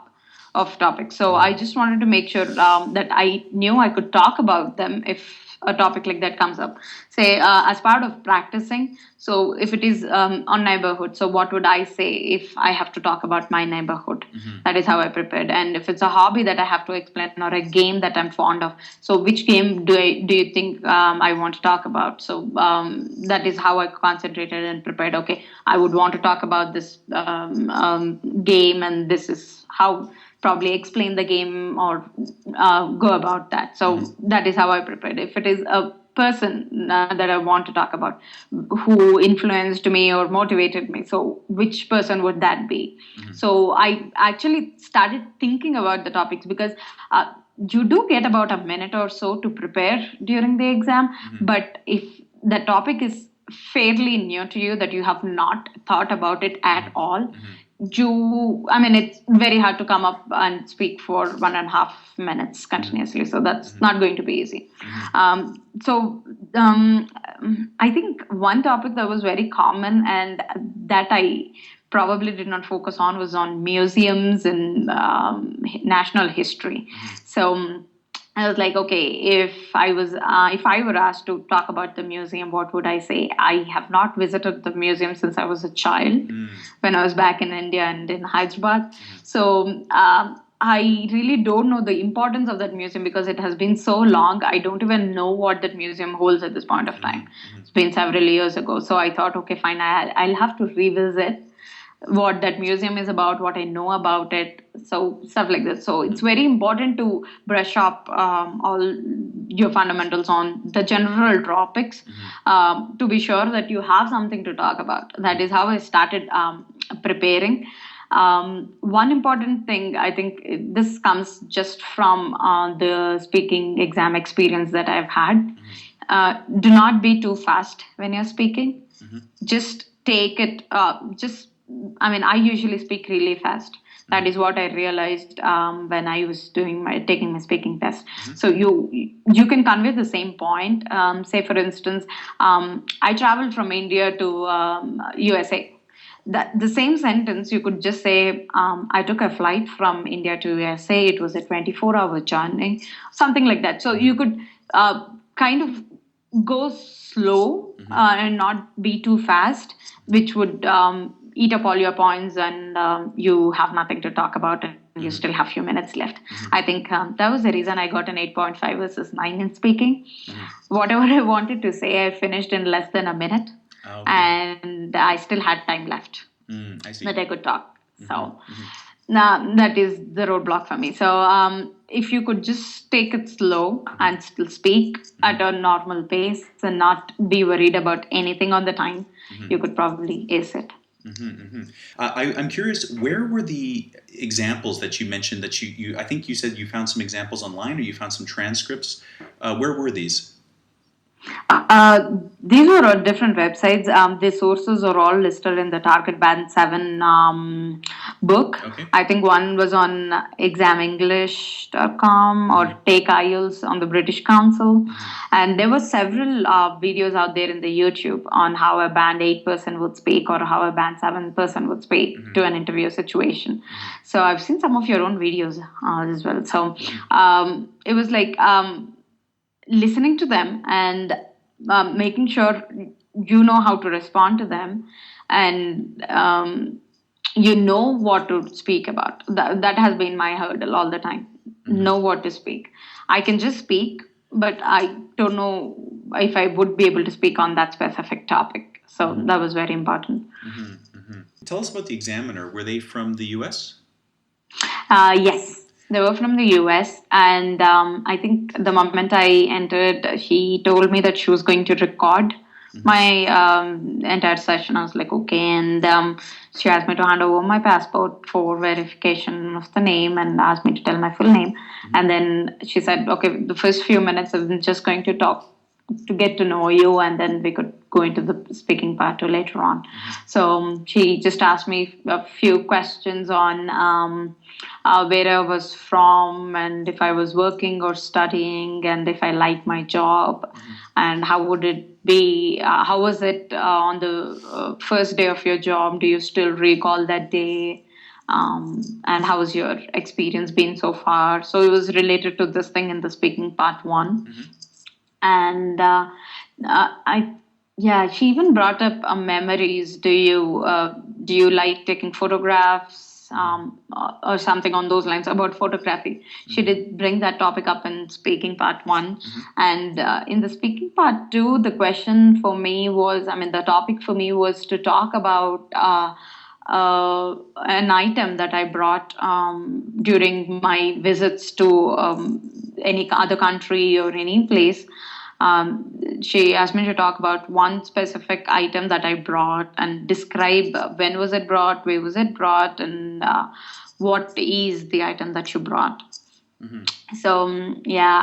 of topics. So I just wanted to make sure that I knew I could talk about them if a topic like that comes up. Say, as part of practicing, so if it is on neighborhood, so what would I say if I have to talk about my neighborhood? That is how I prepared. And if it's a hobby that I have to explain, or a game that I'm fond of, so which game do you think I want to talk about? So that is how I concentrated and prepared. Okay, I would want to talk about this game, and this is how probably explain the game or go about that. So that is how I prepared. If it is a person that I want to talk about who influenced me or motivated me, so which person would that be? So I actually started thinking about the topics, because you do get about a minute or so to prepare during the exam. But if the topic is fairly new to you, that you have not thought about it at all, it's very hard to come up and speak for 1.5 minutes continuously. So that's not going to be easy. I think one topic that was very common and that I probably did not focus on was on museums and national history. So I was like, okay, if I were asked to talk about the museum, what would I say? I have not visited the museum since I was a child, when I was back in India and in Hyderabad. So I really don't know the importance of that museum because it has been so long. I don't even know what that museum holds at this point of time. It's been several years ago. So I thought, okay, fine, I'll have to revisit what that museum is about, what I know about it, so stuff like this. So it's very important to brush up all your fundamentals on the general topics, to be sure that you have something to talk about. That is how I started preparing. One important thing, I think this comes just from the speaking exam experience that I've had. Do not be too fast when you're speaking. Just take it, I usually speak really fast. That is what I realized when I was taking my speaking test. So you can convey the same point. Say, for instance, I traveled from India to USA. The same sentence, you could just say, I took a flight from India to USA. It was a 24-hour journey, something like that. So you could kind of go slow and not be too fast, which would eat up all your points, and you have nothing to talk about, and you still have a few minutes left. I think that was the reason I got an 8.5 versus 9 in speaking. Whatever I wanted to say, I finished in less than a minute. Okay. And I still had time left that I could talk. So now that is the roadblock for me. So if you could just take it slow and still speak at a normal pace and not be worried about anything on the time, you could probably ace it. I'm curious, where were the examples that you mentioned that I think you said you found some examples online, or you found some transcripts? Where were these? These were on different websites. The sources are all listed in the Target Band 7 book. Okay. I think one was on examenglish.com or Take IELTS on the British Council. And there were several videos out there in the YouTube on how a Band 8 person would speak or how a Band 7 person would speak to an interview situation. So I've seen some of your own videos as well. So it was like listening to them and making sure you know how to respond to them, and you know what to speak about. That has been my hurdle all the time. Know what to speak. I can just speak, but I don't know if I would be able to speak on that specific topic. So that was very important. Tell us about the examiner. Were they from the US? Yes. They were from the US, and I think the moment I entered, she told me that she was going to record my entire session. I was like, okay, and she asked me to hand over my passport for verification of the name and asked me to tell my full name. And then she said, okay, the first few minutes I'm just going to talk to get to know you, and then we could go into the speaking part later on. So she just asked me a few questions on where I was from, and if I was working or studying, and if I liked my job, and how would it be, how was it on the first day of your job? Do you still recall that day? And how has your experience been so far? So it was related to this thing in the speaking part 1. And she even brought up memories. Do you like taking photographs or something on those lines about photography? She did bring that topic up in speaking part 1. And in the speaking part 2, the question for me was, the topic for me was to talk about an item that I brought during my visits to any other country or any place. She asked me to talk about one specific item that I brought and describe when was it brought, where was it brought, and what is the item that you brought. So yeah,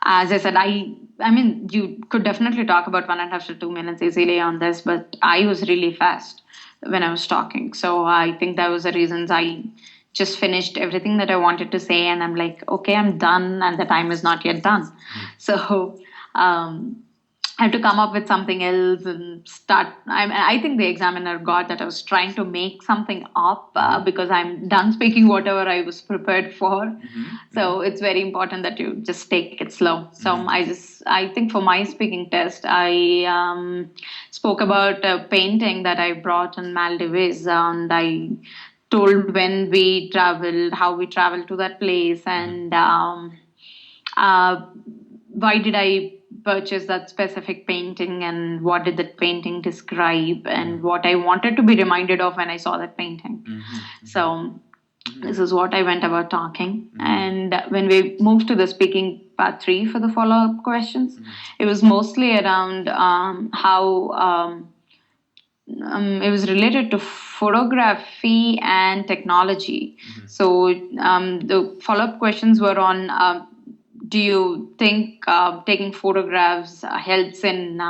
as I said, I mean, you could definitely talk about 1.5 to 2 minutes easily on this, but I was really fast when I was talking. So I think that was the reasons I just finished everything that I wanted to say, and I'm like, okay, I'm done, and the time is not yet done. So um, I have to come up with something else and start. I think the examiner got that I was trying to make something up because I'm done speaking whatever I was prepared for. So it's very important that you just take it slow. So I think for my speaking test, I spoke about a painting that I brought in Maldives, and I told when we traveled, how we traveled to that place, and uh, why did I purchase that specific painting, and what did that painting describe, and what I wanted to be reminded of when I saw that painting. So this is what I went about talking. And when we moved to the speaking part 3 for the follow-up questions, it was mostly around how it was related to photography and technology. So the follow-up questions were on do you think taking photographs helps in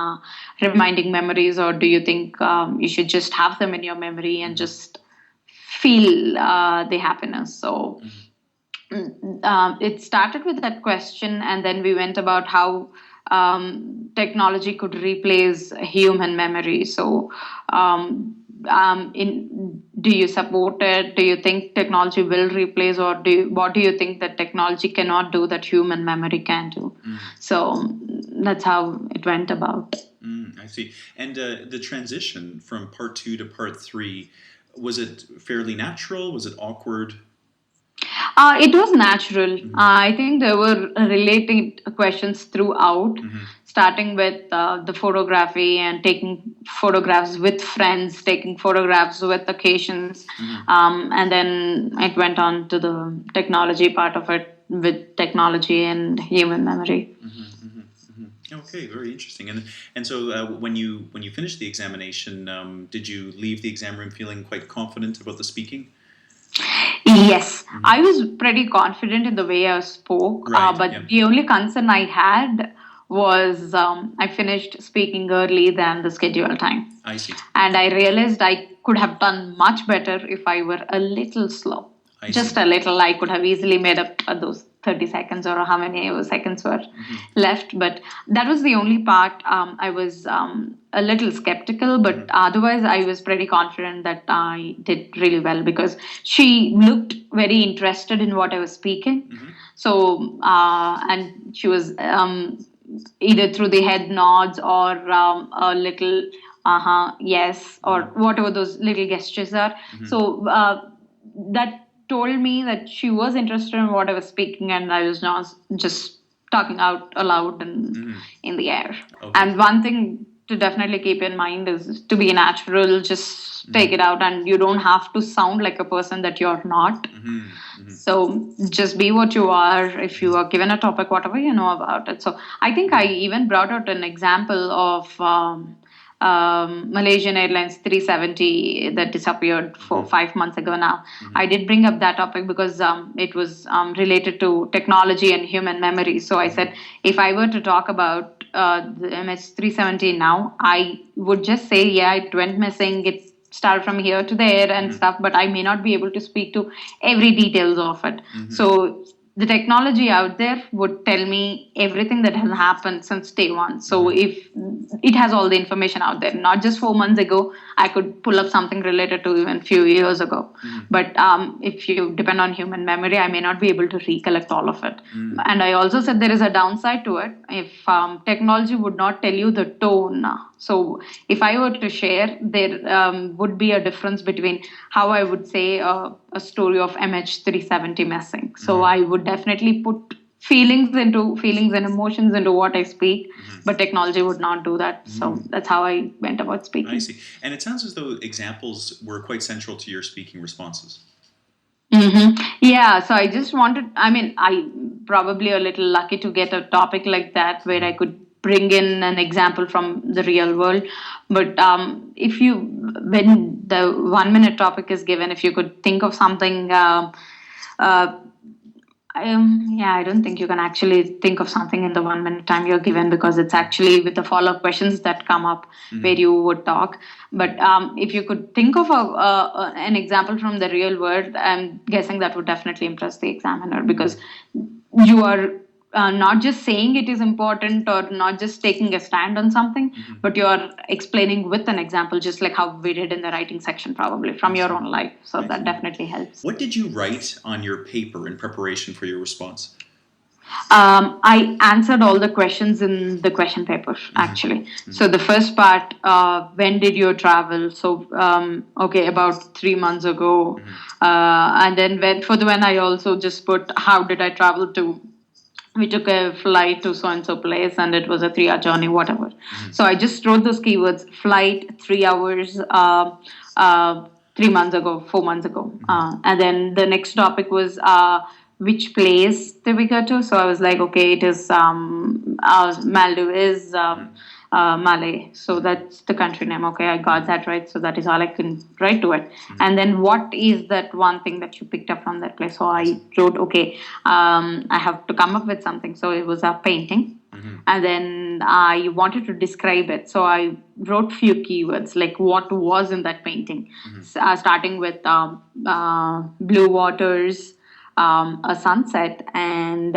reminding memories, or do you think you should just have them in your memory and just feel the happiness? So it started with that question, and then we went about how technology could replace human memory. So do you support it? Do you think technology will replace, or what do you think that technology cannot do that human memory can do? So that's how it went about. I see. And the transition from part 2 to part 3, was it fairly natural? Was it awkward? It was natural. I think there were related questions throughout, starting with the photography and taking photographs with friends, taking photographs with occasions, and then it went on to the technology part of it, with technology and human memory. Okay, very interesting. And so when you finished the examination, did you leave the exam room feeling quite confident about the speaking? Yes, I was pretty confident in the way I spoke, Right, but yeah. the only concern I had was I finished speaking early than the scheduled time. I see. And I realized I could have done much better if I were a little slow. I Just see. a little. I could have easily made up those 30 seconds or how many seconds were left. But that was the only part I was a little skeptical. But otherwise, I was pretty confident that I did really well, because she looked very interested in what I was speaking. So, and she was either through the head nods or a little yes, or whatever those little gestures are. So that told me that she was interested in what I was speaking, and I was not just talking out aloud and in the air. Okay. And one thing to definitely keep in mind is to be natural, just take it out, and you don't have to sound like a person that you're not. So just be what you are. If you are given a topic, whatever you know about it. So I think I even brought out an example of Malaysian Airlines 370 that disappeared for 5 months ago now. I did bring up that topic because it was related to technology and human memory. So I said, if I were to talk about the MH370 now, I would just say, yeah, it went missing. It started from here to there and stuff, but I may not be able to speak to every details of it. So the technology out there would tell me everything that has happened since day one. So if it has all the information out there, not just 4 months ago, I could pull up something related to even few years ago. But if you depend on human memory, I may not be able to recollect all of it. And I also said there is a downside to it. If technology would not tell you the tone, so if I were to share, there would be a difference between how I would say a story of MH370 missing. So I would definitely put feelings and emotions into what I speak, but technology would not do that. So that's how I went about speaking. I see. And it sounds as though examples were quite central to your speaking responses. Yeah, so I just wanted, I probably a little lucky to get a topic like that where I could bring in an example from the real world. But when the 1 minute topic is given, if you could think of something Yeah, I don't think you can actually think of something in the 1 minute time you're given, because it's actually with the follow-up questions that come up where you would talk. But if you could think of an example from the real world, I'm guessing that would definitely impress the examiner, because you are not just saying it is important or not just taking a stand on something, but you're explaining with an example, just like how we did in the writing section, probably from your own life. So that definitely helps. What did you write on your paper in preparation for your response? I answered all the questions in the question paper, actually. So the first part, when did you travel? So, okay, about 3 months ago. And then when I also just put, how did I travel to? We took a flight to so and so place, and it was a 3-hour journey, whatever. So I just wrote those keywords: flight, 3 hours, 3 months ago, 4 months ago. And then the next topic was which place did we go to? So I was like, okay, it is Maldives, Malay. So that's the country name. Okay, I got that right. So that is all I can write to it. And then what is that one thing that you picked up from that place? So I wrote, okay, I have to come up with something. So it was a painting. And then I wanted to describe it. So I wrote few keywords, like what was in that painting, starting with blue waters, a sunset, and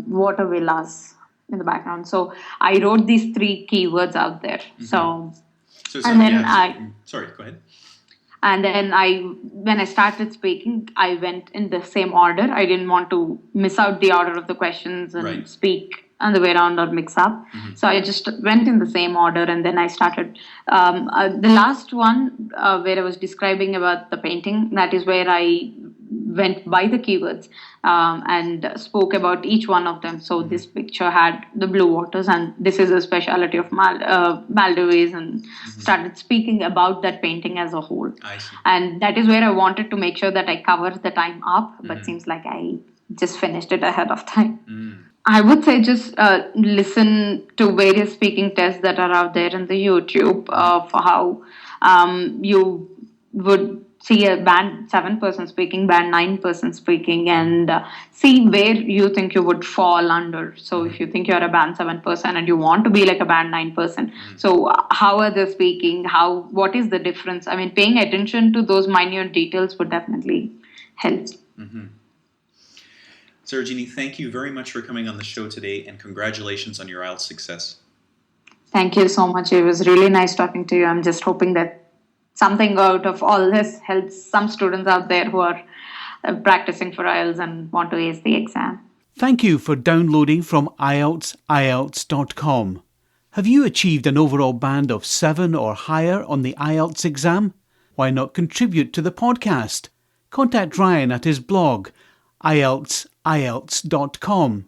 water villas in the background. So I wrote these 3 keywords out there. So and then sorry, go ahead. And then when I started speaking, I went in the same order. I didn't want to miss out the order of the questions and speak on the way around or mix up. So I just went in the same order, and then I started. The last one where I was describing about the painting, that is where I went by the keywords and spoke about each one of them. So this picture had the blue waters, and this is a speciality of Maldives, and started speaking about that painting as a whole. I see. And that is where I wanted to make sure that I covered the time up, but seems like I just finished it ahead of time. I would say just listen to various speaking tests that are out there in the YouTube for how you would see a band 7 person speaking, band 9 person speaking, and see where you think you would fall under. So if you think you're a band 7 person and you want to be like a band 9 person, so how are they speaking? What is the difference? I mean, paying attention to those minute details would definitely help. Sarojini, thank you very much for coming on the show today, and congratulations on your IELTS success. Thank you so much. It was really nice talking to you. I'm just hoping that something out of all this helps some students out there who are practicing for IELTS and want to ace the exam. Thank you for downloading from IELTS.com. Have you achieved an overall band of 7 or higher on the IELTS exam? Why not contribute to the podcast? Contact Ryan at his blog, IELTS.com,